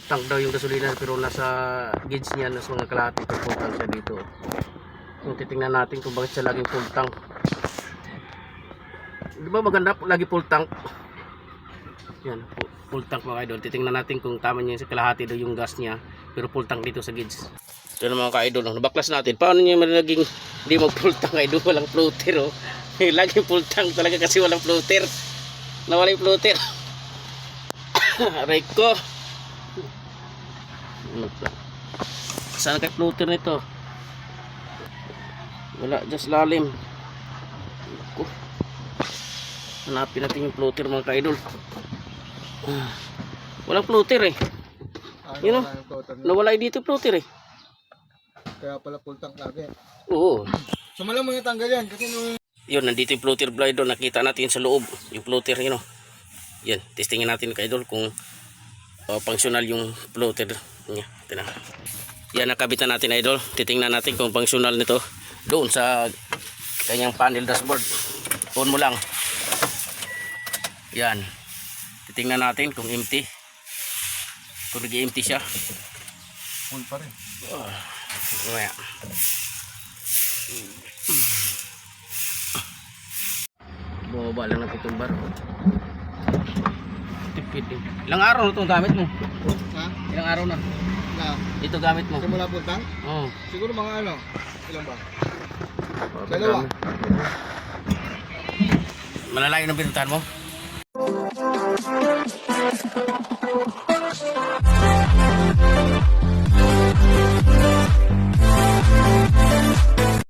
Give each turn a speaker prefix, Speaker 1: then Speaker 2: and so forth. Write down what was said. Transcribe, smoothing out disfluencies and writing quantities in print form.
Speaker 1: tank daw yung gasolina pero nasa gauge niya, nasa mga kalahati full tank siya dito. So titingnan natin kung bakit siya laging full tank. Di ba maganda lagi full tank? Yan, full tank mga idol. Titingnan natin kung tama niya sa kalahati daw yung gas niya pero full tank dito sa gauge. Ito na mga ka-idol, nabaklas natin. Paano niya naging hindi mag full tank idol? Walang floater oh. Laging full tank talaga kasi walang floater. Nawala yung floater. Aray ko. Saan kay floater nito? Wala, just lalim. Hanapin natin yung floater mga ka-idol. Walang floater eh. Yun o, nawala dito floater eh.
Speaker 2: Kaya pala full tank lagi.
Speaker 1: Oo.
Speaker 2: So malamang yung tanggal yan kasi nung...
Speaker 1: Yun, nandito yung floater blade doon. Nakita natin sa loob yung floater yun o. Yan, testingin natin ka-idol kung functional yung floater niya. Ito na. Yan, nakabitan natin idol. Titingnan natin kung functional nito doon sa kanyang panel dashboard. On mo lang. Yan. Titingnan natin kung empty. Kung nag-empty siya.
Speaker 2: Full pa rin.
Speaker 1: Mamaya. Bumaba lang ng pitong bar. Tipid. Ilang araw na itong gamit mo?
Speaker 2: Ha?
Speaker 1: Ilang araw na?
Speaker 2: Na?
Speaker 1: Ito gamit mo?
Speaker 2: Simula full tank?
Speaker 1: Oo.
Speaker 2: Siguro mga ano? Ilan ba? Dalawa.
Speaker 1: Malalayo ng pinuntahan mo?